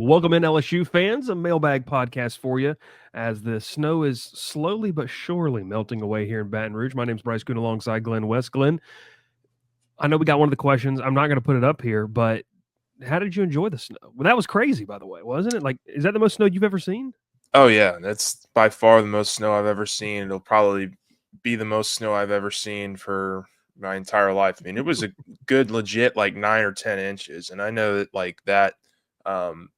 Welcome in, LSU fans. A mailbag podcast for you as the snow is slowly but surely melting away here in Baton Rouge. My name's Bryce Coon alongside Glenn West. Glenn, I know we got one of the questions. I'm not going to put it up here, but how did you enjoy the snow? Well, that was crazy, by the way, wasn't it? Like, is that the most snow you've ever seen? Oh yeah, that's by far the most snow I've ever seen. It'll probably be the most snow I've ever seen for my entire life. I mean, it was a good legit like 9 or 10 inches, and I know that like that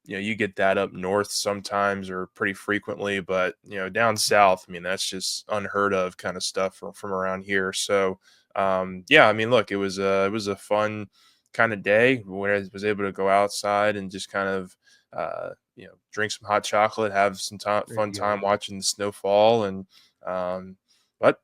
you get that up north sometimes or pretty frequently, but down south, I mean, that's just unheard of kind of stuff from around here. So yeah, I mean, look, it was a fun kind of day where I was able to go outside and just kind of drink some hot chocolate, have some fun time watching the snowfall, and but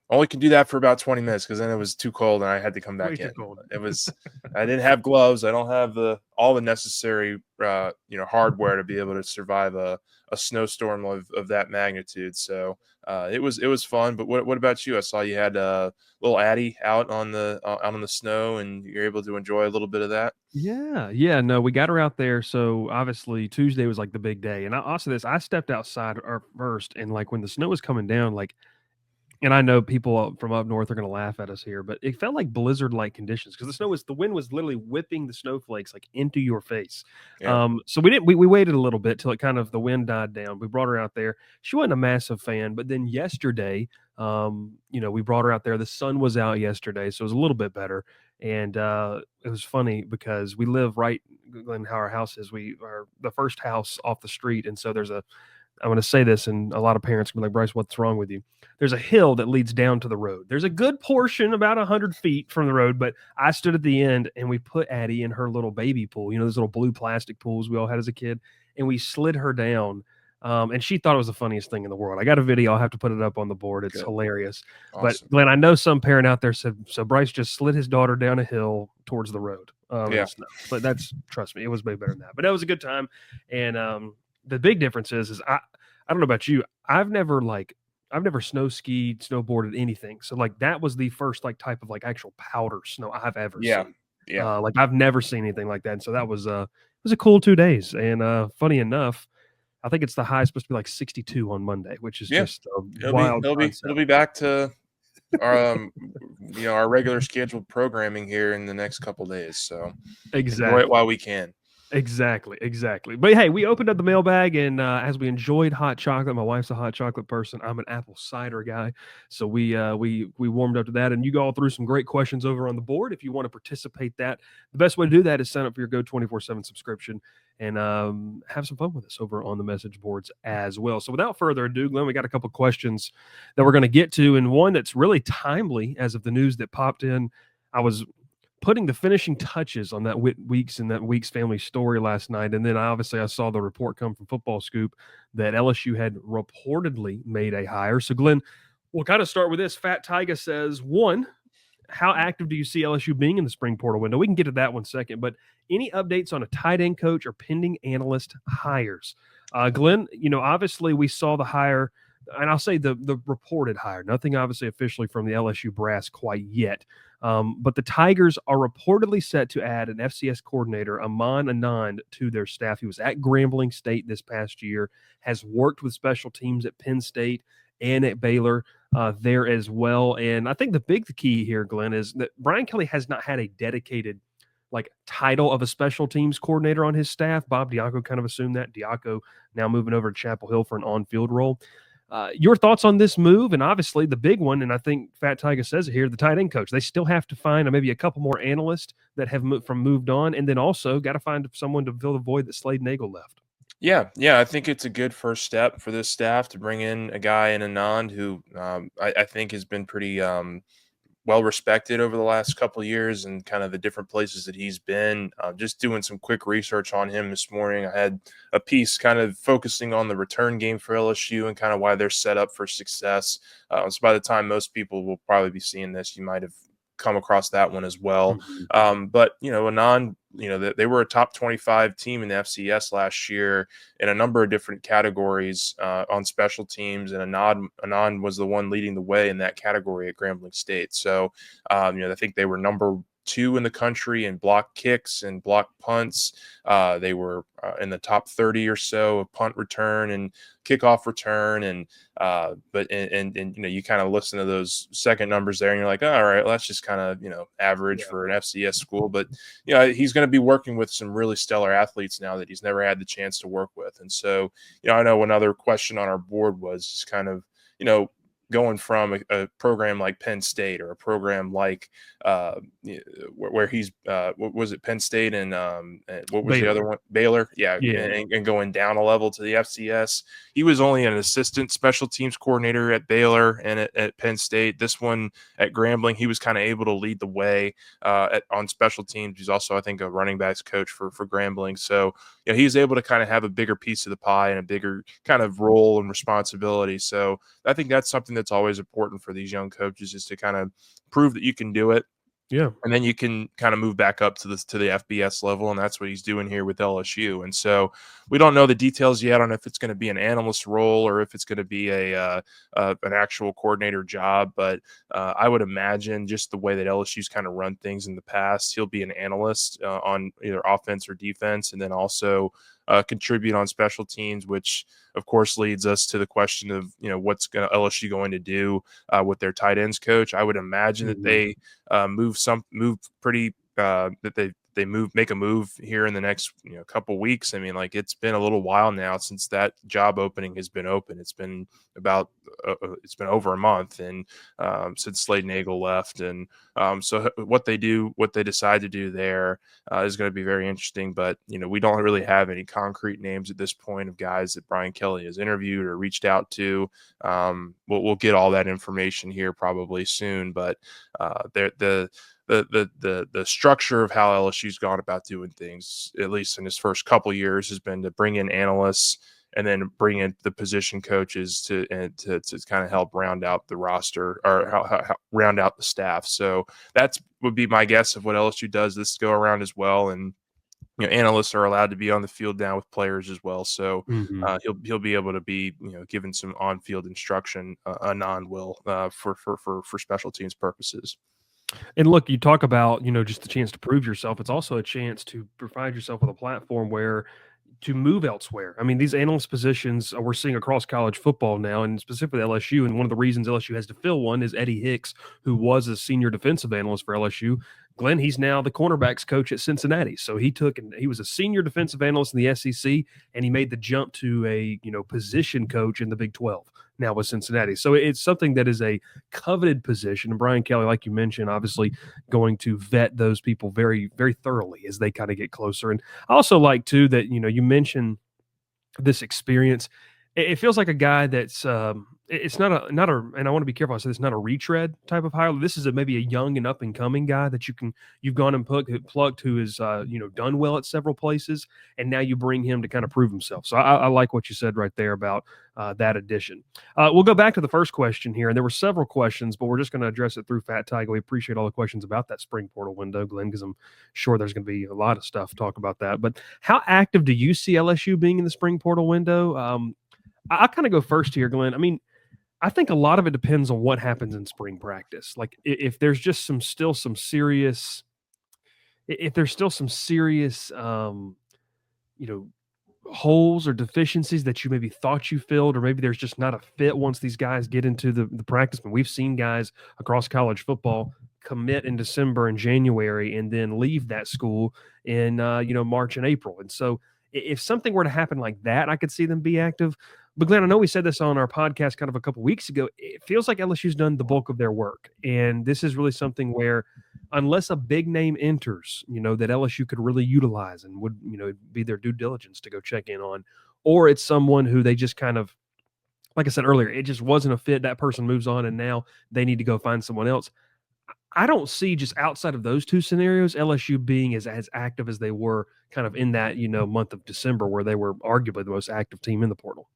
only could do that for about 20 minutes because then it was too cold and I had to come back in. It was I didn't have gloves. I don't have all the necessary hardware to be able to survive a snowstorm of that magnitude. So it was fun. But what about you? I saw you had little Addie out on the snow, and you're able to enjoy a little bit of that. Yeah. No, we got her out there. So obviously Tuesday was like the big day, and I stepped outside first, and like when the snow was coming down, like. And I know people from up north are going to laugh at us here, but it felt like blizzard-like conditions because the wind was literally whipping the snowflakes like into your face. Yeah. So we waited a little bit till the wind died down. We brought her out there. She wasn't a massive fan, but then yesterday, we brought her out there. The sun was out yesterday, so it was a little bit better. And it was funny because we live right in how our house is. We are the first house off the street, and so I'm going to say this, and a lot of parents can be like, Bryce, what's wrong with you? There's a hill that leads down to the road. There's a good portion, about 100 feet from the road, but I stood at the end and we put Addie in her little baby pool, those little blue plastic pools we all had as a kid, and we slid her down. And she thought it was the funniest thing in the world. I got a video. I'll have to put it up on the board. It's hilarious. Awesome. But Glenn, I know some parent out there said, so Bryce just slid his daughter down a hill towards the road. Yeah. But trust me, it was way better than that. But that was a good time. And the big difference is I don't know about you. I've never snow skied, snowboarded, anything. So like that was the first like type of like actual powder snow I've ever seen. Yeah. Like I've never seen anything like that. And so that was it was a cool 2 days. And funny enough, I think it's the high supposed to be like 62 on Monday, which is just a wild concept. It'll be back to our our regular scheduled programming here in the next couple days. So enjoy it while we can. Exactly. But hey, we opened up the mailbag, and as we enjoyed hot chocolate, my wife's a hot chocolate person. I'm an apple cider guy, so we warmed up to that, and you all threw some great questions over on the board. If you want to participate, the best way to do that is sign up for your Go 24/7 subscription and have some fun with us over on the message boards as well. So without further ado, Glenn, we got a couple questions that we're going to get to, and one that's really timely as of the news that popped in. I was putting the finishing touches on that Weeks family story last night, and then I saw the report come from Football Scoop that LSU had reportedly made a hire. So Glenn, we'll kind of start with this. Fat Tyga says, one, how active do you see LSU being in the spring portal window? We can get to that one second, but any updates on a tight end coach or pending analyst hires? Glenn, obviously we saw the hire, and I'll say the reported hire, nothing obviously officially from the LSU brass quite yet. But the Tigers are reportedly set to add an FCS coordinator, Aman Anand, to their staff. He was at Grambling State this past year, has worked with special teams at Penn State and at Baylor there as well. And I think the big key here, Glenn, is that Brian Kelly has not had a dedicated title of a special teams coordinator on his staff. Bob Diaco kind of assumed that. Diaco now moving over to Chapel Hill for an on-field role. Your thoughts on this move, and obviously the big one, and I think Fat Tiger says it here, the tight end coach. They still have to find maybe a couple more analysts that have moved on, and then also got to find someone to fill the void that Slade Nagel left. Yeah, I think it's a good first step for this staff to bring in a guy in Anand who I think has been pretty well respected over the last couple of years and kind of the different places that he's been. Just doing some quick research on him this morning. I had a piece kind of focusing on the return game for LSU and kind of why they're set up for success. So by the time most people will probably be seeing this, you might have come across that one as well. But Anand, they were a top 25 team in the FCS last year in a number of different categories on special teams, and Anand was the one leading the way in that category at Grambling State. So I think they were number 2 in the country in block kicks and block punts. They were in the top 30 or so of punt return and kickoff return. And you kind of listen to those second numbers there and you're like, all right, well, that's just kind of, average for an FCS school. But, he's going to be working with some really stellar athletes now that he's never had the chance to work with. And so, I know another question on our board was just kind of, going from a program like Penn State or a program like where he's what was it, Penn State and what was Baylor. the other one, Baylor, Yeah. and going down a level to the FCS. He was only an assistant special teams coordinator at Baylor and at Penn State. This one at Grambling, he was kind of able to lead the way on special teams. He's also, I think, a running backs coach for Grambling. So he's able to kind of have a bigger piece of the pie and a bigger kind of role and responsibility. So I think that's something that's always important for these young coaches, is to kind of prove that you can do it. Yeah. And then you can kind of move back up to the FBS level, and that's what he's doing here with LSU. And so we don't know the details yet on if it's going to be an analyst role or if it's going to be an actual coordinator job. But I would imagine, just the way that LSU's kind of run things in the past, he'll be an analyst on either offense or defense, and then also contribute on special teams, which of course leads us to the question of what's LSU going to do with their tight ends coach. I would imagine that they make a move here in the next couple weeks. I mean, like, it's been a little while now since that job opening has been open. It's been over a month, and since Slade Nagel left, and so what they decide to do there is going to be very interesting. But we don't really have any concrete names at this point of guys that Brian Kelly has interviewed or reached out to. We'll get all that information here probably soon, but the structure of how LSU's gone about doing things, at least in his first couple years, has been to bring in analysts and then bring in the position coaches to kind of help round out the roster, or how round out the staff. So that would be my guess of what LSU does this go around as well. And analysts are allowed to be on the field now with players as well. So he'll be able to be given some on-field instruction, Anand will, for special teams purposes. And look, you talk about, just the chance to prove yourself. It's also a chance to provide yourself with a platform where to move elsewhere. I mean, these analyst positions we're seeing across college football now, and specifically LSU. And one of the reasons LSU has to fill one is Eddie Hicks, who was a senior defensive analyst for LSU. Glenn, he's now the cornerbacks coach at Cincinnati. So he was a senior defensive analyst in the SEC, and he made the jump to a position coach in the Big 12 now with Cincinnati. So it's something that is a coveted position. And Brian Kelly, like you mentioned, obviously going to vet those people very, very thoroughly as they kind of get closer. And I also like too that you mentioned this experience. It feels like a guy that's it's not a and I want to be careful. I said it's not a retread type of hire. This is maybe a young and up and coming guy that you've gone and plucked who has done well at several places, and now you bring him to kind of prove himself. So I like what you said right there about that addition. We'll go back to the first question here, and there were several questions, but we're just going to address it through Fat Tiger. We appreciate all the questions about that spring portal window, Glenn, because I'm sure there's going to be a lot of stuff to talk about that. But how active do you see LSU being in the spring portal window? I'll kind of go first here, Glenn. I mean, I think a lot of it depends on what happens in spring practice. Like if there's just still some serious holes or deficiencies that you maybe thought you filled, or maybe there's just not a fit once these guys get into the practice. And we've seen guys across college football commit in December and January and then leave that school in March and April. And so if something were to happen like that, I could see them be active. But Glenn, I know we said this on our podcast kind of a couple weeks ago. It feels like LSU's done the bulk of their work. And this is really something where, unless a big name enters, that LSU could really utilize and would, be their due diligence to go check in on, or it's someone who they just kind of, like I said earlier, it just wasn't a fit. That person moves on and now they need to go find someone else. I don't see, just outside of those two scenarios, LSU being as active as they were kind of in that, month of December, where they were arguably the most active team in the portal.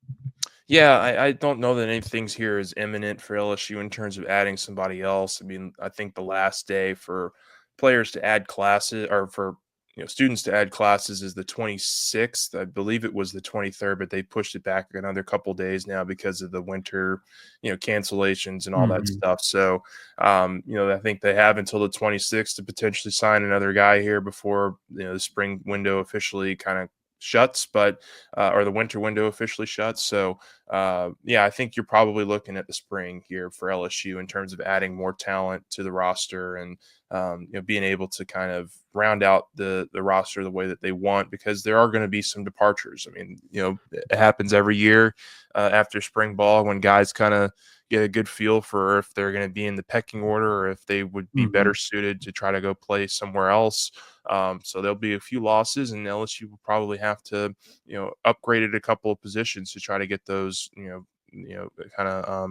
Yeah, I don't know that anything's here is imminent for LSU in terms of adding somebody else. I mean, I think the last day for players to add classes, or for students to add classes is the 26th. I believe it was the 23rd, but they pushed it back another couple days now because of the winter, cancellations and all that Mhm. stuff. So, I think they have until the 26th to potentially sign another guy here before, the spring window officially kind of shuts, but or the winter window officially shuts. So, I think you're probably looking at the spring here for LSU in terms of adding more talent to the roster and being able to kind of round out the roster the way that they want, because there are going to be some departures. I mean, it happens every year after spring ball when guys kind of get a good feel for if they're going to be in the pecking order or if they would be better Mhm. suited to try to go play somewhere else. So there'll be a few losses, and LSU will probably have to, upgrade at a couple of positions to try to get those, kind of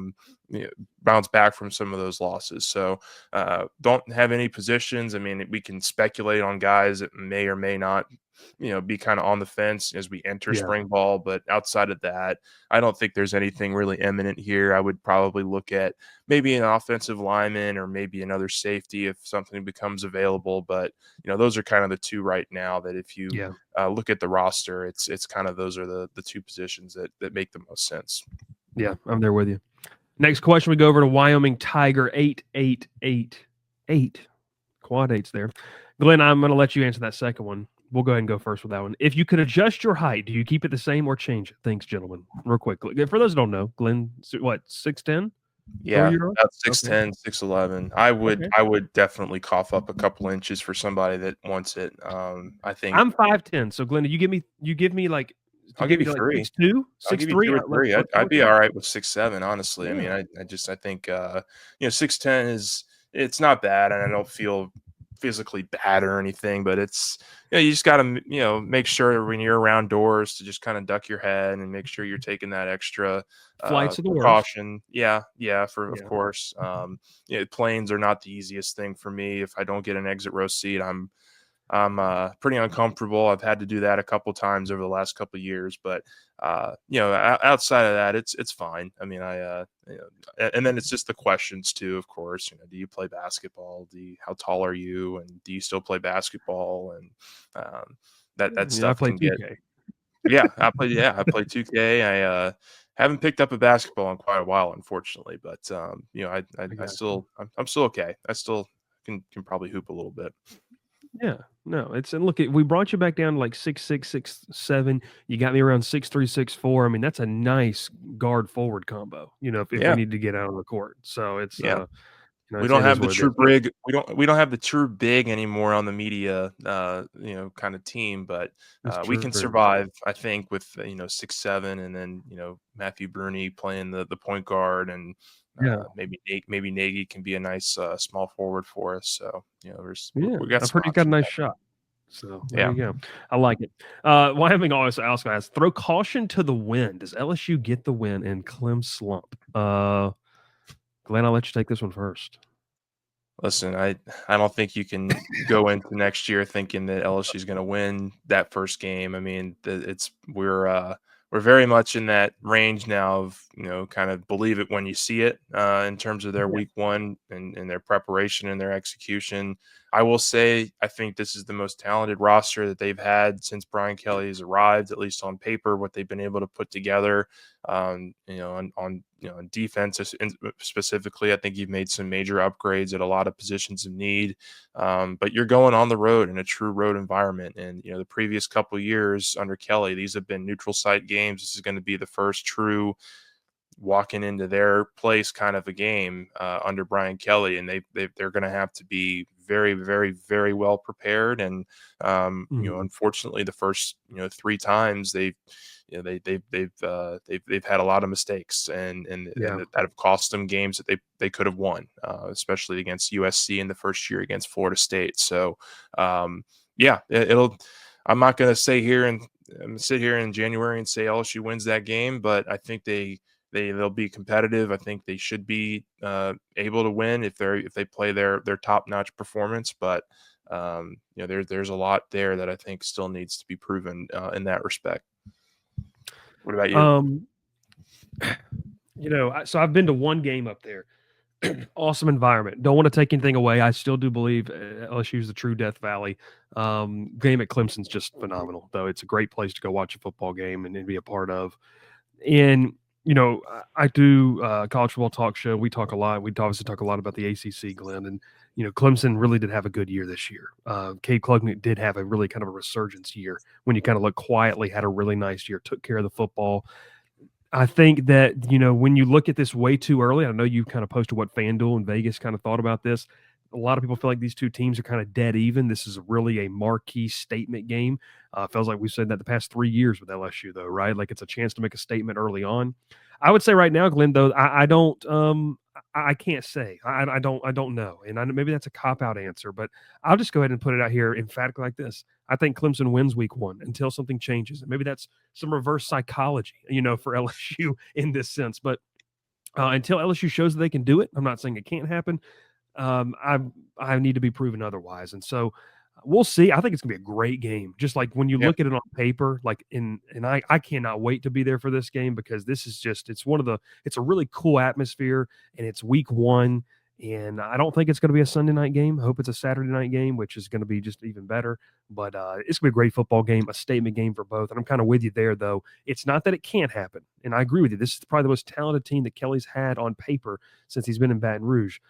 bounce back from some of those losses. So don't have any positions. I mean, we can speculate on guys that may or may not, be kind of on the fence as we enter Yeah. spring ball. But outside of that, I don't think there's anything really imminent here. I would probably look at maybe an offensive lineman or maybe another safety if something becomes available. But those are kind of the two right now that if you Yeah. look at the roster, it's kind of those are the two positions that make the most sense. Yeah. I'm there with you. Next question, we go over to Wyoming Tiger 8888. Quad eights there. Glenn, I'm going to let you answer that second one. We'll go ahead and go first with that one. If you could adjust your height, do you keep it the same or change it? Thanks, gentlemen. Real quick. For those who don't know, Glenn, what, 6'10"? Is that where Yeah, you are? about Okay. 6'10", 6'11". I would Okay. I would definitely cough up a couple inches for somebody that wants it. I think I'm 5'10". So Glenn, you give me like I'll you give give me you like 3. 6'2", I'll give you 6'3"? 2 or Let's 3. I'd let's I'd work be with it. alright with 6'7", honestly. I mean, Yeah. I think, 6'10" is it's not bad, and I don't feel physically bad or anything, but it's you just gotta, make sure when you're around doors to just kinda duck your head and make sure you're taking that extra, Flights are the worst. precaution. Yeah, yeah, for of Yeah. course. Planes are not the easiest thing for me. If I don't get an exit row seat, I'm pretty uncomfortable. I've had to do that a couple times over the last couple years, but outside of that, it's fine. I mean, and then it's just the questions too. Of course, do you play basketball? How tall are you? And do you still play basketball? And that Yeah, I stuff play can get. 2K. Yeah, I play 2K. I haven't picked up a basketball in quite a while, unfortunately, but I I got you. still I'm still okay. I still can probably hoop a little bit. Yeah, no, it's and look, we brought you back down to like 6'6", 6'7". You got me around 6'3", 6'4". I mean, that's a nice guard forward combo. If we Yeah, need to get out on the court, so it's yeah. We don't it is have the what it true is. But big. We don't have the true big anymore on the media, kind of team. But it's we can true. survive, I think, with 6'7", and then Matthew Bruni playing the point guard, and Yeah, maybe Nagy can be a nice small forward for us. So yeah. we got I've some heard he's got a options. nice shot. So there Yeah. you go. I like it. Wyoming also asks, throw caution to the wind. Does LSU get the win in Clem slump? Glenn, I'll let you take this one first. Listen, I don't think you can go into next year thinking that LSU is going to win that first game. I mean, we're very much in that range now of kind of believe it when you see it in terms of their Yeah. week one and their preparation and their execution. I will say I think this is the most talented roster that they've had since Brian Kelly has arrived, at least on paper. What they've been able to put together, on defense specifically, I think you've made some major upgrades at a lot of positions of need. But you're going on the road in a true road environment, and the previous couple years under Kelly, these have been neutral site games. This is going to be the first true walking into their place kind of a game under Brian Kelly, and they're going to have to be very, very, very well prepared. And Mhm. unfortunately, the first 3 times they've had a lot of mistakes, and Yeah. that have cost them games that they could have won, especially against USC in the first year against Florida State. So it'll. I'm not going to sit here in January and say LSU wins that game, but I think they'll be competitive. I think they should be able to win if they play their top notch performance. But there's a lot there that I think still needs to be proven in that respect. What about you? Um, so I've been to one game up there. Awesome environment. Don't want to take anything away. I still do believe LSU is the true Death Valley. Game at Clemson's just phenomenal, though. It's a great place to go watch a football game and be a part of. And I do college football talk show. We talk a lot. We obviously talk a lot about the ACC, Glenn, and Clemson really did have a good year this year. Cade Klubnik did have a really kind of a resurgence year when you kind of look quietly. Had a really nice year. Took care of the football. I think that, when you look at this way too early, I know you kind of posted what FanDuel and Vegas kind of thought about this. A lot of people feel like these two teams are kind of dead even. This is really a marquee statement game. Feels like we've said that the past 3 years with LSU, though, right? Like it's a chance to make a statement early on. I would say right now, Glenn, though, I don't, I can't say. I don't know, and maybe that's a cop out answer, but I'll just go ahead and put it out here emphatically like this. I think Clemson wins week 1 until something changes, and maybe that's some reverse psychology, for LSU in this sense. But until LSU shows that they can do it, I'm not saying it can't happen. I need to be proven otherwise, and so we'll see. I think it's gonna be a great game. Just like when you Yeah. look at it on paper, I cannot wait to be there for this game because this is just it's a really cool atmosphere, and it's week 1. And I don't think it's going to be a Sunday night game. I hope it's a Saturday night game, which is going to be just even better. But it's going to be a great football game, a statement game for both. And I'm kind of with you there, though. It's not that it can't happen. And I agree with you. This is probably the most talented team that Kelly's had on paper since he's been in Baton Rouge.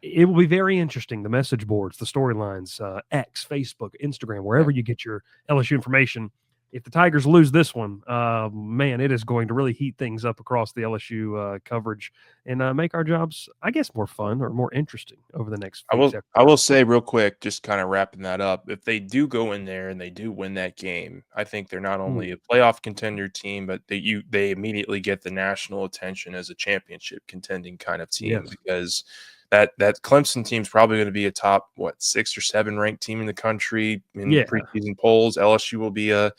It will be very interesting. The message boards, the storylines, X, Facebook, Instagram, wherever you get your LSU information. If the Tigers lose this one, man, it is going to really heat things up across the LSU coverage and make our jobs, I guess, more fun or more interesting over the next I weeks. will say real quick, just kind of wrapping that up. If they do go in there and they do win that game, I think they're not only a playoff contender team, but they immediately get the national attention as a championship contending kind of team Yes. because that Clemson team's probably going to be a top 6 or 7 ranked team in the country in preseason polls. LSU will be a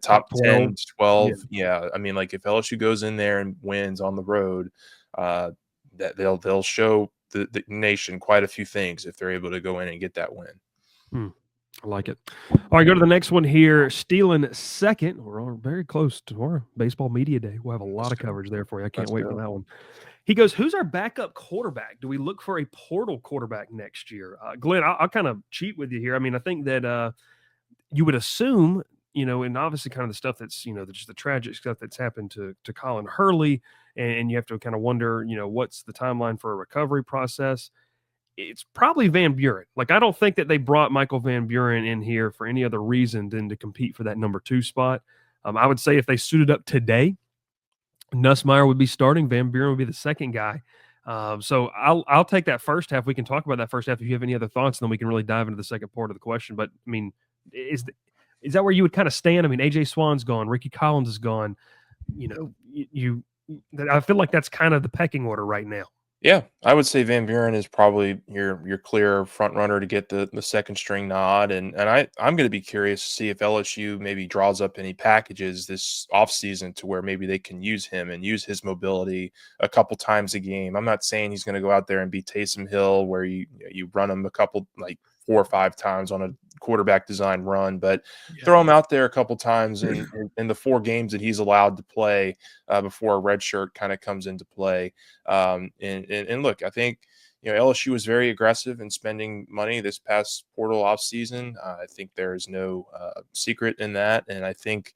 top 10, 12. Yeah. I mean, like if LSU goes in there and wins on the road, that they'll show the nation quite a few things if they're able to go in and get that win. I like it. All right, go to the next one here. Stealing second. We're very close to our baseball media day. We'll have a lot of coverage there for you. I can't wait for that one. He goes, who's our backup quarterback? Do we look for a portal quarterback next year? Glenn, I'll kind of cheat with you here. I mean, I think that you would assume, and obviously kind of the stuff that's, just the tragic stuff that's happened to Colin Hurley, and you have to kind of wonder, what's the timeline for a recovery process? It's probably Van Buren. Like, I don't think that they brought Michael Van Buren in here for any other reason than to compete for that number 2 spot. I would say if they suited up today, Nussmeier would be starting. Van Buren would be the second guy. So I'll take that first half. We can talk about that first half if you have any other thoughts, and then we can really dive into the second part of the question. But I mean, is that where you would kind of stand? I mean, AJ Swan's gone, Ricky Collins is gone. I feel like that's kind of the pecking order right now. Yeah, I would say Van Buren is probably your clear front runner to get the second string nod, and I'm going to be curious to see if LSU maybe draws up any packages this offseason to where maybe they can use him and use his mobility a couple times a game. I'm not saying he's going to go out there and be Taysom Hill where you run him a couple 4 or 5 times on a quarterback design run, but throw him out there a couple times in the 4 games that he's allowed to play before a red shirt kind of comes into play. And look, I think LSU was very aggressive in spending money this past portal offseason. I think there is no secret in that, and I think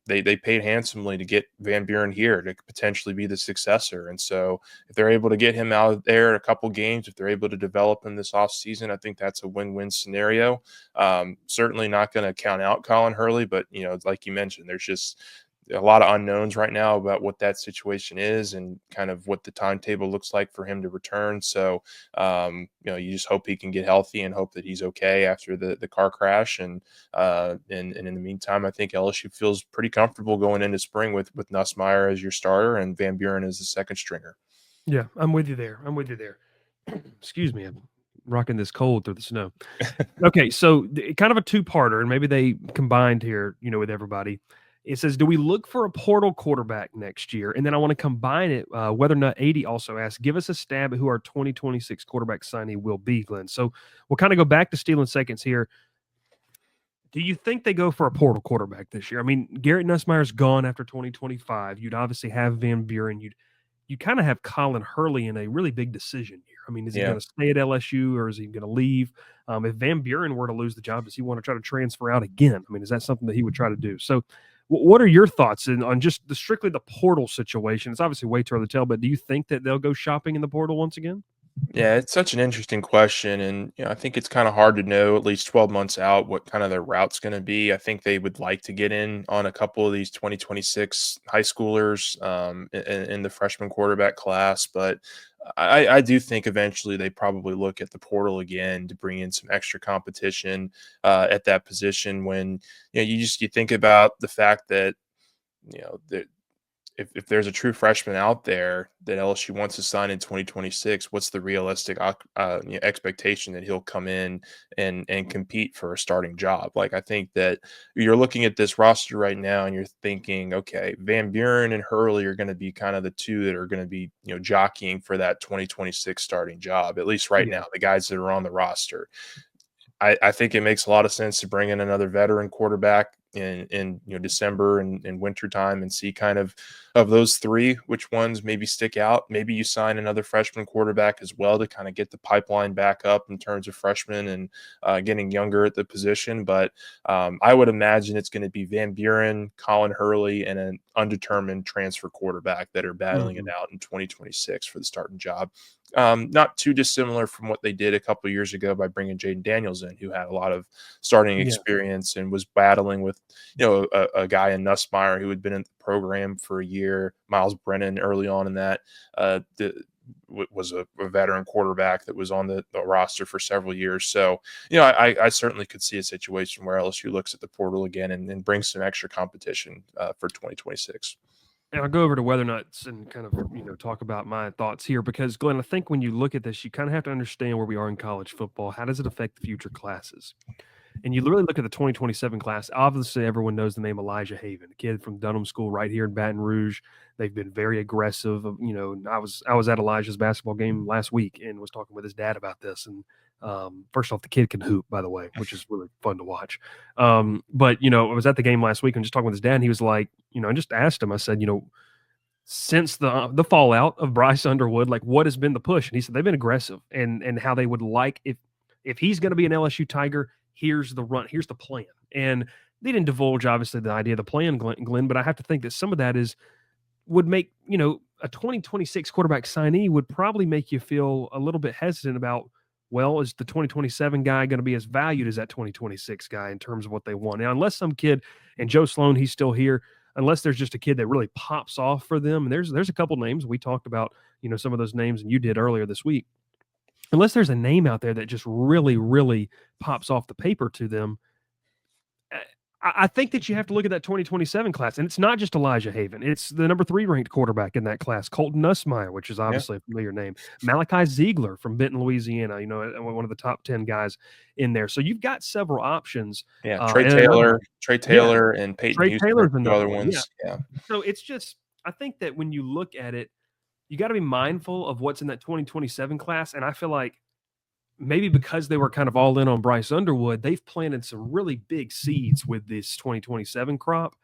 they paid handsomely to get Van Buren here to potentially be the successor. And so if they're able to get him out there a couple games, if they're able to develop him this offseason, I think that's a win-win scenario. Certainly not going to count out Colin Hurley, but like you mentioned, there's just a lot of unknowns right now about what that situation is and kind of what the timetable looks like for him to return. So, you just hope he can get healthy and hope that he's okay after the car crash. And in the meantime, I think LSU feels pretty comfortable going into spring with Nussmeier as your starter and Van Buren as the second stringer. Yeah, I'm with you there. Excuse me. I'm rocking this cold through the snow. Okay, so kind of a 2-parter, and maybe they combined here, with everybody. It says, do we look for a portal quarterback next year? And then I want to combine it. Whether or not 80 also asked, give us a stab at who our 2026 quarterback signee will be, Glenn. So we'll kind of go back to stealing seconds here. Do you think they go for a portal quarterback this year? I mean, Garrett Nussmeier's gone after 2025. You'd obviously have Van Buren. you kind of have Colin Hurley in a really big decision here. I mean, is he Yeah. going to stay at LSU or is he going to leave? If Van Buren were to lose the job, does he want to try to transfer out again? I mean, is that something that he would try to do? So, what are your thoughts on just strictly the portal situation? It's obviously way too early to tell, but do you think that they'll go shopping in the portal once again? Yeah, it's such an interesting question, and I think it's kind of hard to know at least 12 months out what kind of their route's going to be. I think they would like to get in on a couple of these 2026 high schoolers in the freshman quarterback class, but I do think eventually they probably look at the portal again to bring in some extra competition at that position. When you think about the fact that that if there's a true freshman out there that LSU wants to sign in 2026, what's the realistic expectation that he'll come in and compete for a starting job? Like, I think that you're looking at this roster right now and you're thinking, okay, Van Buren and Hurley are going to be kind of the two that are going to be jockeying for that 2026 starting job, at least right Yeah. now, the guys that are on the roster. I think it makes a lot of sense to bring in another veteran quarterback in December and winter time and see kind of those three which ones maybe stick out. Maybe you sign another freshman quarterback as well to kind of get the pipeline back up in terms of freshmen and getting younger at the position. But I would imagine it's going to be Van Buren, Colin Hurley, and an undetermined transfer quarterback that are battling it Mhm. out in 2026 for the starting job. Not too dissimilar from what they did a couple of years ago by bringing Jaden Daniels in, who had a lot of starting Yeah. experience and was battling with, a guy in Nussmeyer who had been in the program for a year, Miles Brennan early on in that, was a veteran quarterback that was on the roster for several years. So, I certainly could see a situation where LSU looks at the portal again and brings some extra competition for 2026. And I'll go over to whether or not and kind of talk about my thoughts here because Glenn, I think when you look at this, you kind of have to understand where we are in college football. How does it affect the future classes? And you literally look at the 2027 class. Obviously, everyone knows the name Elijah Haven, a kid from Dunham School right here in Baton Rouge. They've been very aggressive. I was at Elijah's basketball game last week and was talking with his dad about this. And first off, the kid can hoop, by the way, which is really fun to watch. But I was at the game last week and just talking with his dad. And he was like, I just asked him. I said, since the fallout of Bryce Underwood, like what has been the push? And he said they've been aggressive and how they would like if he's going to be an LSU Tiger, here's the run, here's the plan. And they didn't divulge obviously the idea of the plan, Glenn, but I have to think that some of that would make a 2026 quarterback signee would probably make you feel a little bit hesitant about. Well, is the 2027 guy going to be as valued as that 2026 guy in terms of what they want? Now, unless some kid, and Joe Sloan, he's still here, unless there's just a kid that really pops off for them. And there's a couple names we talked about, some of those names, and you did earlier this week. Unless there's a name out there that just really, really pops off the paper to them, I think that you have to look at that 2027 class, and it's not just Elijah Haven. It's the number 3 ranked quarterback in that class, Colton Nussmeyer, which is Yeah. obviously a familiar name. Malachi Ziegler from Benton, Louisiana, one of the top 10 guys in there. So you've got several options. Yeah. And another one, Trey yeah, Taylor and Peyton Trey Houston are Taylor's two another other one. Yeah. ones. Yeah. So it's just, I think that when you look at it, you got to be mindful of what's in that 2027 class. And I feel like maybe because they were kind of all in on Bryce Underwood, they've planted some really big seeds with this 2027 crop.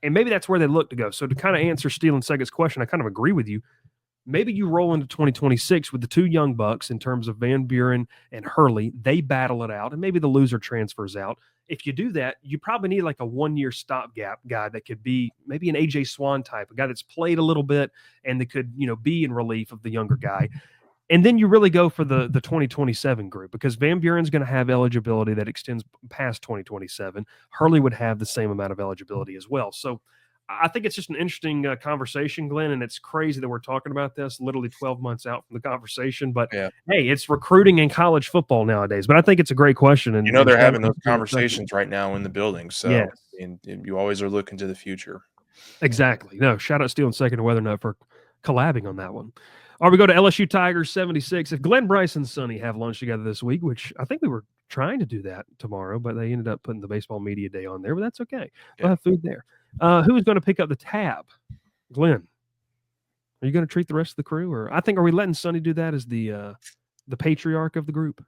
And maybe that's where they look to go. So to kind of answer Steele and Sega's question, I kind of agree with you. Maybe you roll into 2026 with the 2 young bucks in terms of Van Buren and Hurley. They battle it out, and maybe the loser transfers out. If you do that, you probably need like a 1-year stopgap guy that could be maybe an AJ Swan type, a guy that's played a little bit and that could, be in relief of the younger guy. And then you really go for the 2027 group because Van Buren's going to have eligibility that extends past 2027. Hurley would have the same amount of eligibility as well. So I think it's just an interesting conversation, Glenn, and it's crazy that we're talking about this literally 12 months out from the conversation. But Yeah. hey, it's recruiting in college football nowadays. But I think it's a great question. And They're shout having out those to Steele and Sega. conversations right now in the building. So, Yes, and you always are looking to the future. exactly. No, shout out Steele and Second and Weathernut for collabing on that one. All right, we go to LSU Tigers 76. If Glenn Bryce and Sonny have lunch together this week, which I think we were trying to do that tomorrow, but they ended up putting the baseball media day on there, but that's okay. They'll have food there. Who is going to pick up the tab? Glenn, are you going to treat the rest of the crew, or are we letting Sonny do that as the patriarch of the group?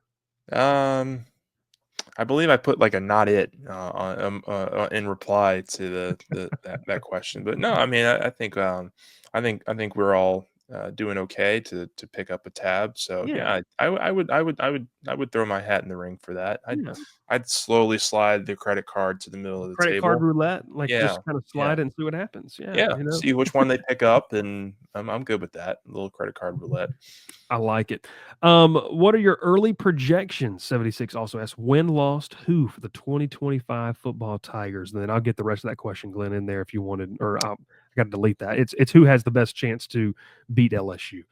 I believe I put like a not it in reply to that question, but no, I mean, I think we're all doing okay to pick up a tab. So Yeah, yeah, I would throw my hat in the ring for that. I'd yeah. I'd slowly slide the credit card to the middle of the Credit card table. roulette, like, Yeah, just kind of yeah, slide it and see what happens. Yeah, yeah. See which one they pick up, and I'm good with that. A little credit card roulette. I like it. What are your early projections? 76 also asks, win, lost, who for the 2025 football Tigers? And then I'll get the rest of that question, Glenn, in there if you wanted, or I got to delete that. It's who has the best chance to beat LSU.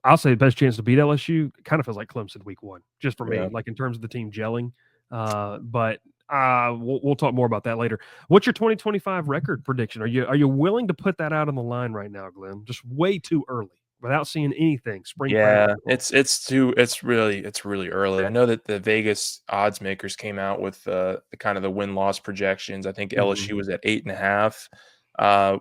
I'll say the best chance to beat LSU kind of feels like Clemson week one, just for Yeah. me, like in terms of the team gelling. But we'll talk more about that later. What's your 2025 record prediction? Are you willing to put that out on the line right now, Glenn? Just way too early without seeing anything spring Yeah, practice at all. it's really early. I know that the Vegas odds makers came out with the kind of the win-loss projections. I think Mhm. LSU was at 8.5. Uh,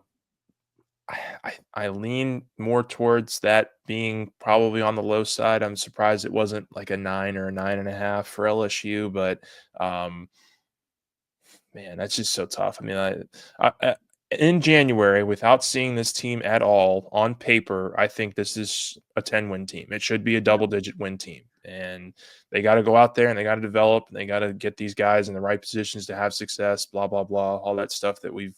I lean more towards that being probably on the low side. I'm surprised it wasn't like a 9 or a 9.5 for LSU, but um, man, that's just so tough. I mean, in January, without seeing this team at all on paper, I think this is a 10-win team. It should be a Yeah. double-digit win team, and they got to go out there and they got to develop. And they got to get these guys in the right positions to have success. Blah blah blah, all that stuff that we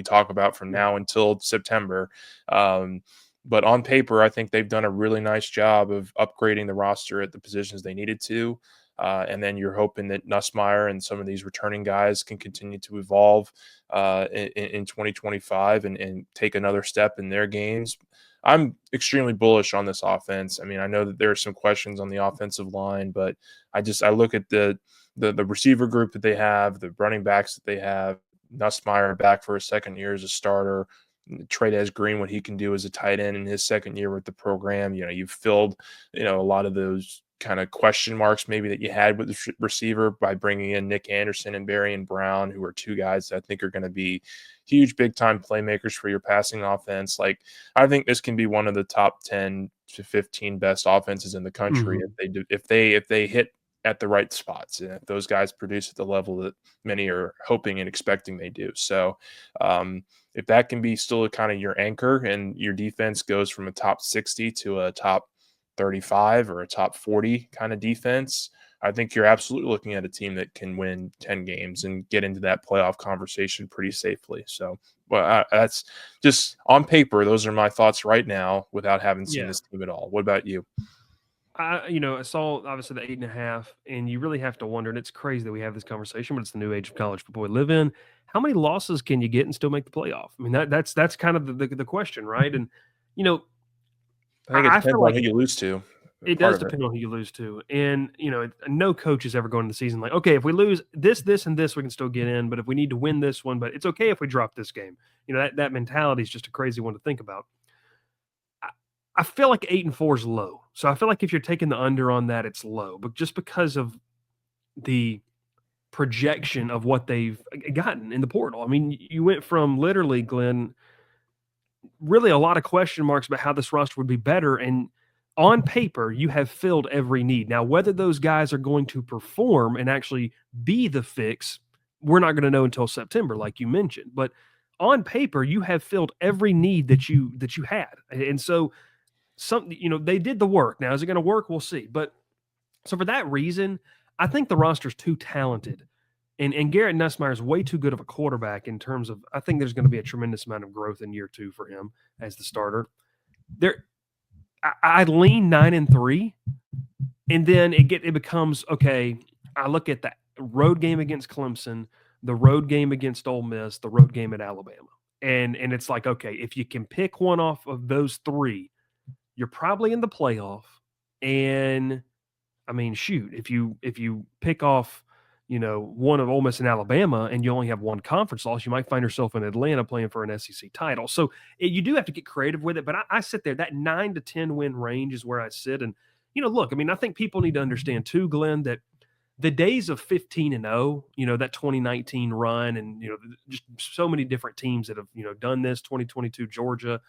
talk about from Yeah. now until September. Um, but on paper, I think they've done a really nice job of upgrading the roster at the positions they needed to. And then you're hoping that Nussmeier and some of these returning guys can continue to evolve in 2025 and take another step in their games. I'm extremely bullish on this offense. I mean, I know that there are some questions on the offensive line, but I look at the receiver group that they have, the running backs that they have, Nussmeier back for a second year as a starter. Trey Green, what he can do as a tight end in his second year with the program. You've filled, a lot of those kind of question marks maybe that you had with the receiver by bringing in Nick Anderson and Barry and Brown, who are two guys that I think are going to be huge, big time playmakers for your passing offense. Like, I think this can be one of the top 10 to 15 best offenses in the country if Mhm. they do, if they hit at the right spots and if those guys produce at the level that many are hoping and expecting they do. So, if that can be still kind of your anchor and your defense goes from a top 60 to a top 35 or a top 40 kind of defense, I think you're absolutely looking at a team that can win 10 games and get into that playoff conversation pretty safely. So, well, that's just on paper. Those are my thoughts right now without having seen Yeah. this team at all. What about you? I saw obviously the 8.5, and you really have to wonder, and it's crazy that we have this conversation, but it's the new age of college football we live in. How many losses can you get and still make the playoff? I mean, that's kind of the question, right? And you know, I think it I feel depends on like who you lose to. it Part does of it. depend on who you lose to. And, no coach is ever going into the season like, okay, if we lose this, and this, we can still get in. But if we need to win this one, but it's okay if we drop this game. That mentality is just a crazy one to think about. I, I feel like 8-4 is low. So I feel like if you're taking the under on that, it's low. But just because of the projection of what they've gotten in the portal. I mean, you went from literally, Glenn, really a lot of question marks about how this roster would be better. And on paper, you have filled every need. Now, whether those guys are going to perform and actually be the fix, we're not going to know until September, like you mentioned. But on paper, you have filled every need that you had. And so they did the work. Now, is it going to work? We'll see. But so for that reason, I think the roster's too talented. And Garrett Nussmeier is way too good of a quarterback in terms of I think there's going to be a tremendous amount of growth in year two for him as the starter. There I lean 9-3, and then it becomes okay. I look at the road game against Clemson, the road game against Ole Miss, the road game at Alabama, and it's like okay, if you can pick one off of those three, you're probably in the playoff. And I mean, shoot, if you pick off, one of Ole Miss and Alabama, and you only have one conference loss, you might find yourself in Atlanta playing for an SEC title. So you do have to get creative with it. But I sit there, that 9 to 10 win range is where I sit. And look, I mean, I think people need to understand too, Glenn, that the days of 15-0, that 2019 run, and just so many different teams that have done this. 2022 Georgia,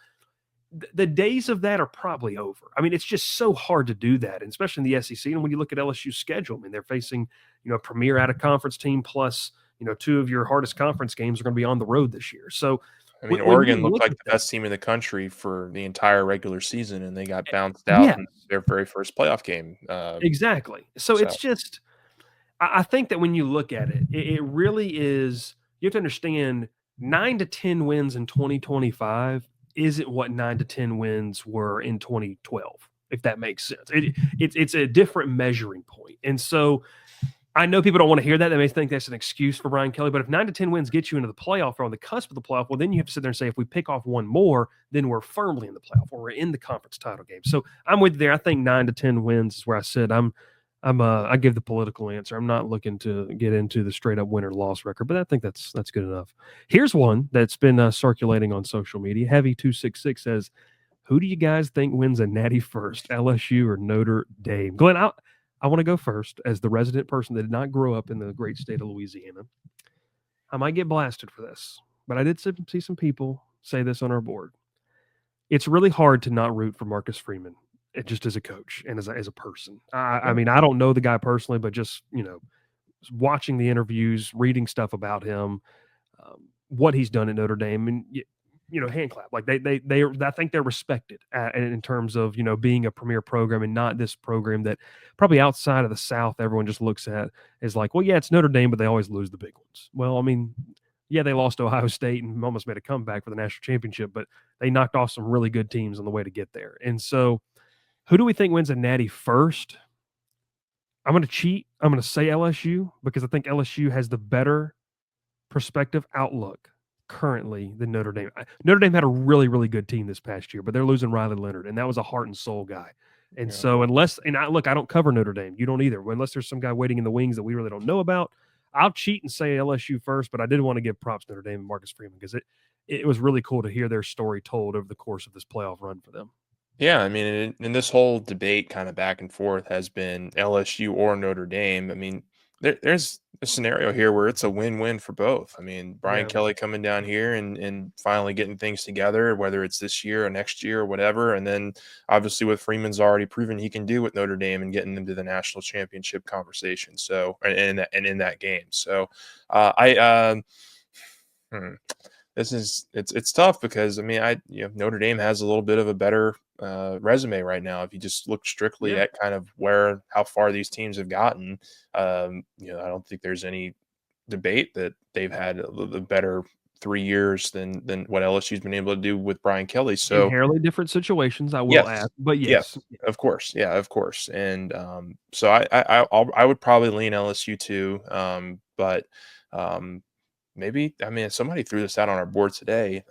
the days of that are probably over. I mean, it's just so hard to do that, and especially in the SEC. And when you look at LSU's schedule, I mean, they're facing, a premier out of conference team plus, two of your hardest conference games are going to be on the road this year. So I mean, when you Oregon looked look like at the that, best team in the country for the entire regular season, and they got bounced out yeah, in their very first playoff game. exactly. So So it's just, I think that when you look at it, it really is. You have to understand 9 to 10 wins in 2025 isn't what 9 to 10 wins were in 2012. If that makes sense, it's a different measuring point, and so I know people don't want to hear that. They may think that's an excuse for Brian Kelly, but if 9 to 10 wins get you into the playoff or on the cusp of the playoff, well, then you have to sit there and say, if we pick off one more, then we're firmly in the playoff or we're in the conference title game. So I'm with you there. I think 9 to 10 wins is where I said I give the political answer. I'm not looking to get into the straight up win or loss record, but I think that's good enough. Here's one that's been circulating on social media. Heavy266 says, who do you guys think wins a natty first, LSU or Notre Dame? Glenn, I want to go first as the resident person that did not grow up in the great state of Louisiana. I might get blasted for this, but I did see some people say this on our board. It's really hard to not root for Marcus Freeman, just as a coach and as a person. I yeah, mean, I don't know the guy personally, but just watching the interviews, reading stuff about him, what he's done at Notre Dame, and hand clap. Like they I think they're respected in terms of being a premier program and not this program that probably outside of the South everyone just looks at as like, well, yeah, it's Notre Dame, but they always lose the big ones. Well, I mean, yeah, they lost to Ohio State and almost made a comeback for the national championship, but they knocked off some really good teams on the way to get there. And so, who do we think wins a natty first? I'm going to cheat. I'm going to say LSU because I think LSU has the better perspective outlook currently than Notre Dame. Notre Dame had a really, really good team this past year, but they're losing Riley Leonard, and that was a heart and soul guy. And yeah. so, I don't cover Notre Dame. You don't either. Unless there's some guy waiting in the wings that we really don't know about, I'll cheat and say LSU first. But I did want to give props to Notre Dame and Marcus Freeman because it was really cool to hear their story told over the course of this playoff run for them. Yeah, I mean, and this whole debate kind of back and forth has been LSU or Notre Dame. I mean, there's a scenario here where it's a win-win for both. I mean, Brian Yeah, Kelly coming down here and finally getting things together, whether it's this year or next year or whatever. And then obviously what Freeman's already proven he can do with Notre Dame and getting them to the national championship conversation. So, and in that game. So, I, hmm, this is it's tough because I mean Notre Dame has a little bit of a better resume right now. If you just look strictly yeah. at kind of how far these teams have gotten, I don't think there's any debate that they've had the better 3 years than what LSU's been able to do with Brian Kelly. So Inherently different situations, I will yes, add, but yes, yes, of course, yeah, of course, and so I would probably lean LSU too, but um, maybe I mean somebody threw this out on our board today,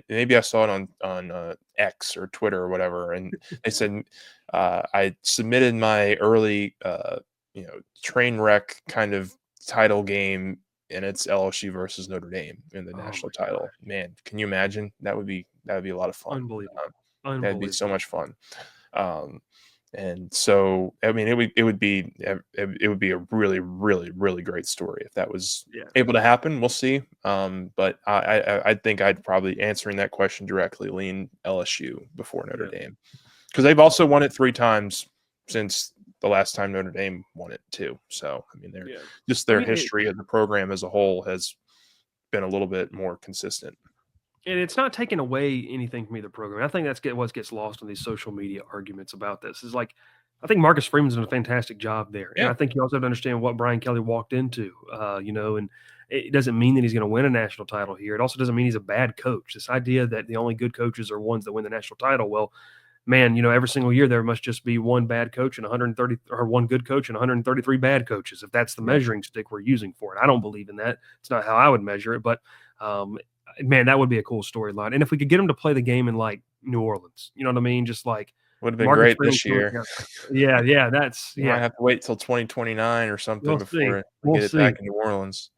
maybe I saw it on X or Twitter or whatever, and they said I submitted my early train wreck kind of title game, and it's LSU versus Notre Dame in the oh my national title. gosh, Man, can you imagine? That would be a lot of fun. unbelievable, That'd be so unbelievable. much fun. Um, and so, I mean, it would be a really, really, really great story if that was Yeah, able to happen. We'll see. But I think I'd probably answering that question directly lean LSU before Notre yeah, Dame because they've also won it 3 times since the last time Notre Dame won it too. So, I mean, they're yeah. just I their mean, history of the program as a whole has been a little bit more consistent. and it's not taking away anything from either program. I think what gets lost in these social media arguments about this is like, I think Marcus Freeman's done a fantastic job there, and Yeah. I think you also have to understand what Brian Kelly walked into. And it doesn't mean that he's going to win a national title here. It also doesn't mean he's a bad coach. This idea that the only good coaches are ones that win the national title. Well, man, every single year there must just be one bad coach and 130 or one good coach and 133 bad coaches if that's the Yeah. measuring stick we're using for it. I don't believe in that. It's not how I would measure it, but man, that would be a cool storyline. And if we could get him to play the game in like New Orleans, you know what I mean? Just like Would have been Marcus great Freeman this coming year. out. Yeah, that's You might yeah. have to wait till 2029 or something We'll see. before we We'll get it back see. in New Orleans.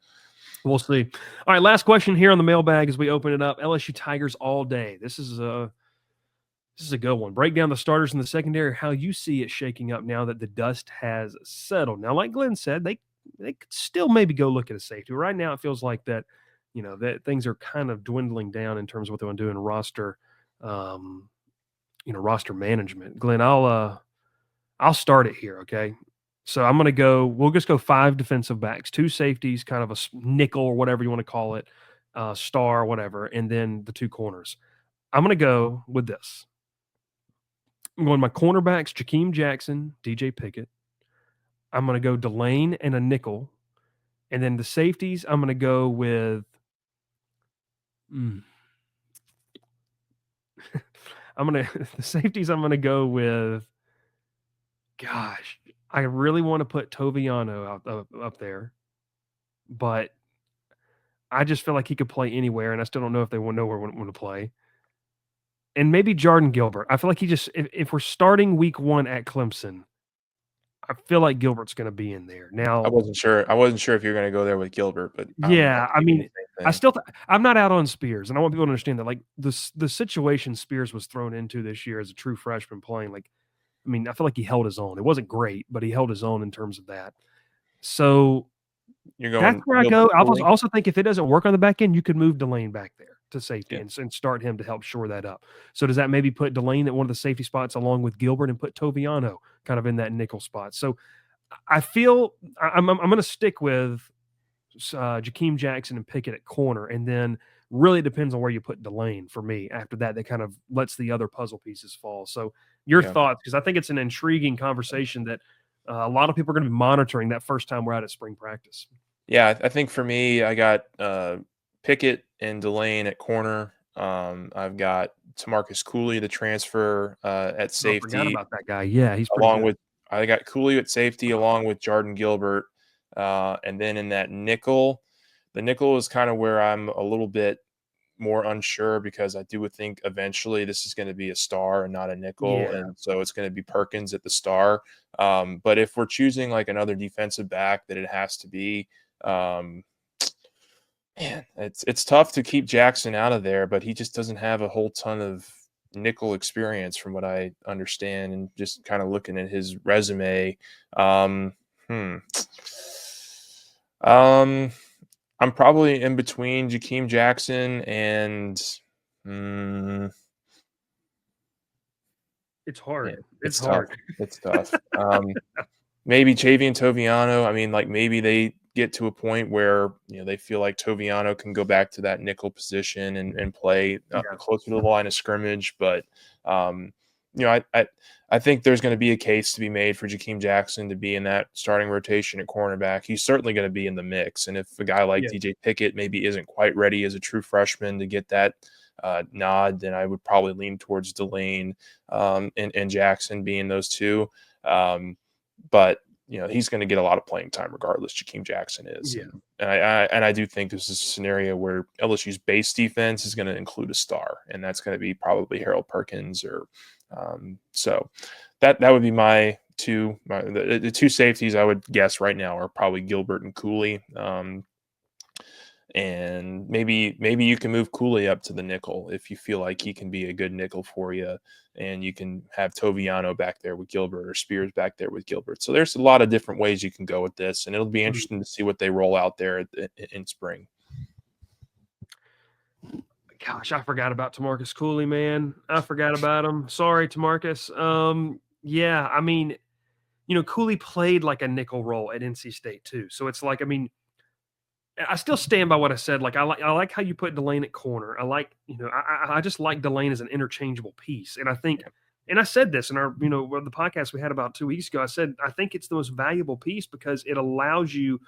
We'll see. All right, last question here on the mailbag as we open it up. LSU Tigers all day. This is a good one. Break down the starters in the secondary, how you see it shaking up now that the dust has settled. Now, like Glenn said, they could still maybe go look at a safety. Right now, it feels like that, that things are kind of dwindling down in terms of what they want to do in roster, roster management. Glenn, I'll start it here, okay? So I'm gonna go. We'll just go 5 defensive backs, 2 safeties, kind of a nickel or whatever you want to call it, star, whatever, and then the two corners. I'm going to go with this. I'm going my cornerbacks, Jakeem Jackson, DJ Pickett. I'm going to go Delane and a nickel. And then the safeties, I'm going to go with the safeties, I'm going to go with, gosh, I really want to put Toviano up there, but I just feel like he could play anywhere, and I still don't know if they know where to play. And maybe Jordan Gilbert. I feel like if we're starting week 1 at Clemson, I feel like Gilbert's going to be in there. Now, I wasn't sure if you were going to go there with Gilbert, but I'm I thinking mean, the same I thing. still I'm not out on Spears, and I want people to understand that. Like the situation Spears was thrown into this year as a true freshman playing, like, I mean, I feel like he held his own. It wasn't great, but he held his own in terms of that. So You're that's going where I Gilbert go. I Cooley? also think if it doesn't work on the back end, you could move Delane back there to safety Yeah. and start him to help shore that up. So does that maybe put Delane at one of the safety spots along with Gilbert and put Toviano kind of in that nickel spot? So I feel I'm going to stick with Jakeem Jackson and Pickett at corner, and then really depends on where you put Delane for me. After that, that kind of lets the other puzzle pieces fall. So your Yeah. thoughts, because I think it's an intriguing conversation that a lot of people are going to be monitoring that first time we're out at spring practice. Yeah, I think for me, I got Pickett and Delane at corner. I've got Tamarcus Cooley, the transfer at I forgot safety, about that guy. Yeah, he's pretty along good. with I got Cooley at safety, along with Jordan Gilbert, and then in that nickel, the nickel is kind of where I'm a little bit more unsure because I do think eventually this is going to be a star and not a nickel, Yeah. and so it's going to be Perkins at the star. But if we're choosing like another defensive back, that it has to be. Um, Man, it's tough to keep Jackson out of there, but he just doesn't have a whole ton of nickel experience from what I understand, and just kind of looking at his resume. Um, hmm. Um, I'm probably in between Jakeem Jackson and mm, It's hard. man, It's it's tough. hard. It's tough. Maybe Javian Toviano. I mean, like maybe they get to a point where they feel like Toviano can go back to that nickel position and play Yeah. closer to the line of scrimmage. But um, I think there's going to be a case to be made for Jakeem Jackson to be in that starting rotation at cornerback. He's certainly going to be in the mix. And if a guy like Yeah. DJ Pickett maybe isn't quite ready as a true freshman to get that nod, then I would probably lean towards Delane and Jackson being those two. But he's going to get a lot of playing time regardless. Jakeem Jackson is, Yeah. and I do think this is a scenario where LSU's base defense is going to include a star, and that's going to be probably Harold Perkins or so. That would be my two. The two safeties I would guess right now are probably Gilbert and Cooley. And maybe you can move Cooley up to the nickel if you feel like he can be a good nickel for you, and you can have Toviano back there with Gilbert or Spears back there with Gilbert. So there's a lot of different ways you can go with this, and it'll be interesting to see what they roll out there in spring. Gosh, I forgot about Tamarcus Cooley, man. I forgot about him. Sorry, Tamarcus. Yeah, I mean, Cooley played like a nickel role at NC State too. So it's like, I mean, I still stand by what I said. Like I like how you put Delane at corner. I like, I just like Delane as an interchangeable piece. And I think, and I said this in our, the podcast we had about 2 weeks ago. I said I think it's the most valuable piece because it allows you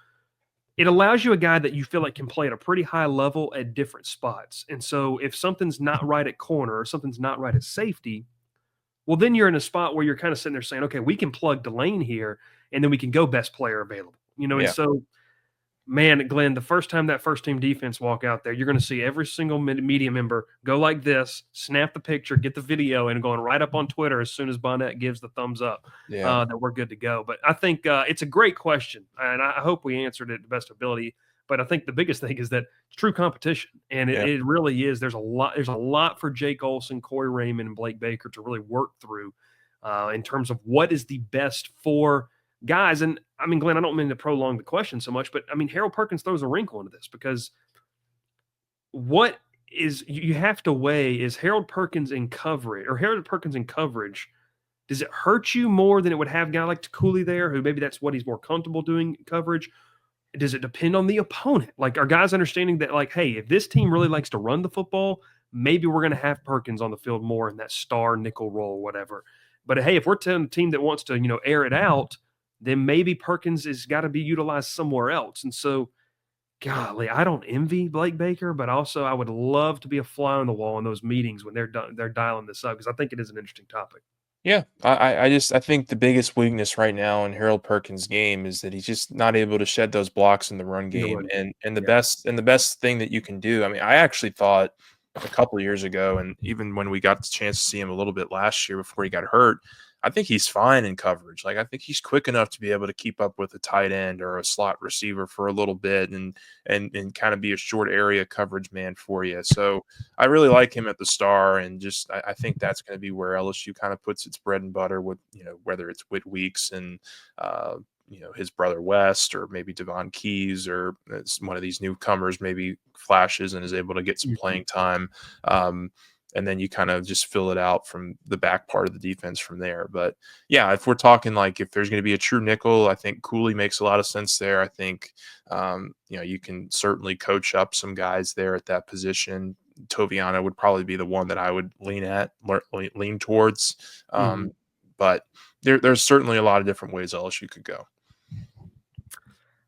a guy that you feel like can play at a pretty high level at different spots. And so if something's not right at corner or something's not right at safety, well, then you're in a spot where you're kind of sitting there saying, okay, we can plug Delane here and then we can go best player available, and Yeah. so man, Glenn, the first time that first team defense walk out there, you're going to see every single media member go like this, snap the picture, get the video, and going right up on Twitter as soon as Bonnet gives the thumbs up that we're good to go. But I think it's a great question, and I hope we answered it to the best ability. But I think the biggest thing is that it's true competition, and it really is. There's a lot for Jake Olson, Corey Raymond, and Blake Baker to really work through in terms of what is the best for guys. And I mean, Glenn, I don't mean to prolong the question so much, but I mean, Harold Perkins throws a wrinkle into this because what is you have to weigh is Harold Perkins in coverage. Does it hurt you more than it would have a guy like Cooley there, who maybe that's what he's more comfortable doing coverage? Does it depend on the opponent? Like, are guys understanding that, like, hey, if this team really likes to run the football, maybe we're going to have Perkins on the field more in that star nickel role, whatever. But hey, if we're telling a team that wants to, air it out, then maybe Perkins has got to be utilized somewhere else. And so, golly, I don't envy Blake Baker, but also I would love to be a fly on the wall in those meetings when they're dialing this up, because I think it is an interesting topic. Yeah, I think the biggest weakness right now in Harold Perkins' game is that he's just not able to shed those blocks in the run In the game. run game. And the Yeah. best thing that you can do. I mean, I actually thought a couple of years ago, and even when we got the chance to see him a little bit last year before he got hurt, I think he's fine in coverage. Like, I think he's quick enough to be able to keep up with a tight end or a slot receiver for a little bit, and kind of be a short area coverage man for you. So I really like him at the star, and just I think that's going to be where LSU kind of puts its bread and butter with, whether it's Whit Weeks and his brother West, or maybe Devon Keys, or one of these newcomers maybe flashes and is able to get some playing time. And then you kind of just fill it out from the back part of the defense from there. But yeah, if we're talking like if there's going to be a true nickel, I think Cooley makes a lot of sense there. I think you can certainly coach up some guys there at that position. Toviano would probably be the one that I would lean towards. But there's certainly a lot of different ways LSU could go.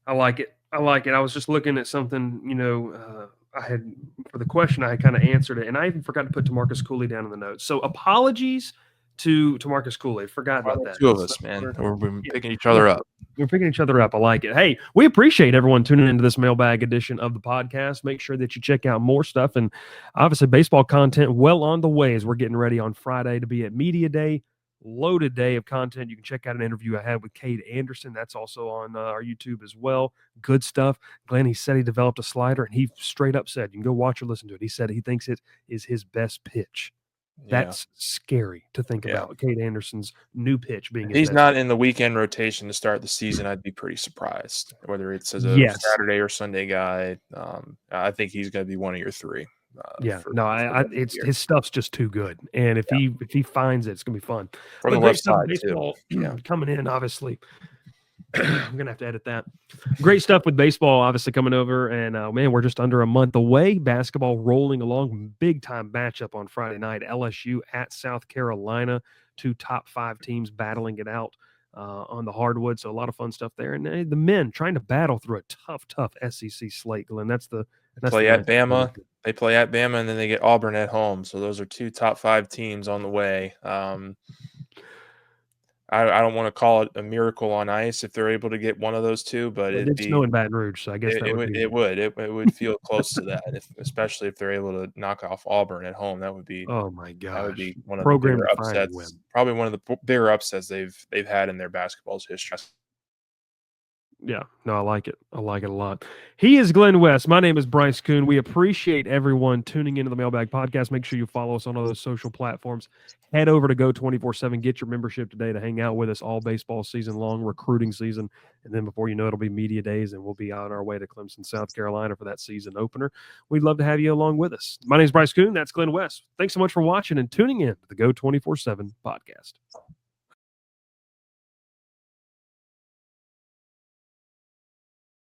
I like it. I was just looking at something, I had, for the question, I had kind of answered it, and I even forgot to put Tamarcus Cooley down in the notes. So apologies to Tamarcus Cooley. Forgot about that. Two of us, man. We're picking each other up. We're picking each other up. I like it. Hey, we appreciate everyone tuning into this mailbag edition of the podcast. Make sure that you check out more stuff, and obviously baseball content well on the way as we're getting ready on Friday to be at Media Day. Loaded day of content. You can check out an interview I had with Cade Anderson. That's also on our YouTube as well. Good stuff. Glenn, he said he developed a slider, and he straight up said, you can go watch or listen to it. He said he thinks it is his best pitch. Yeah. That's scary to think about. Cade Anderson's new pitch being. If he's not in the weekend rotation to start the season, I'd be pretty surprised. Whether it's as a Saturday or Sunday guy, I think he's going to be one of your three. His stuff's just too good, and if he finds it, it's gonna be fun. From the left side baseball coming in, obviously. I'm gonna have to edit that. Great stuff with baseball, obviously coming over, and man, we're just under a month away. Basketball rolling along, big time matchup on Friday night. LSU at South Carolina, 2 top 5 teams battling it out on the hardwood. So a lot of fun stuff there, and the men trying to battle through a tough SEC slate. Glenn, They play at Bama, and then they get Auburn at home. So those are 2 top 5 teams on the way. I don't want to call it a miracle on ice if they're able to get one of those 2, but it did snow in Baton Rouge, so I guess it would feel close to that, especially if they're able to knock off Auburn at home. That would be, oh my gosh, that would be one of the bigger upsets. Probably one of the bigger upsets they've had in their basketball's history. Yeah, no, I like it. I like it a lot. He is Glenn West. My name is Bryce Kuhn. We appreciate everyone tuning into the Mailbag Podcast. Make sure you follow us on all those social platforms. Head over to Go 24/7. Get your membership today to hang out with us all baseball season long, recruiting season. And then before you know it, it'll be media days, and we'll be on our way to Clemson, South Carolina for that season opener. We'd love to have you along with us. My name is Bryce Kuhn. That's Glenn West. Thanks so much for watching and tuning in to the Go 24/7 Podcast.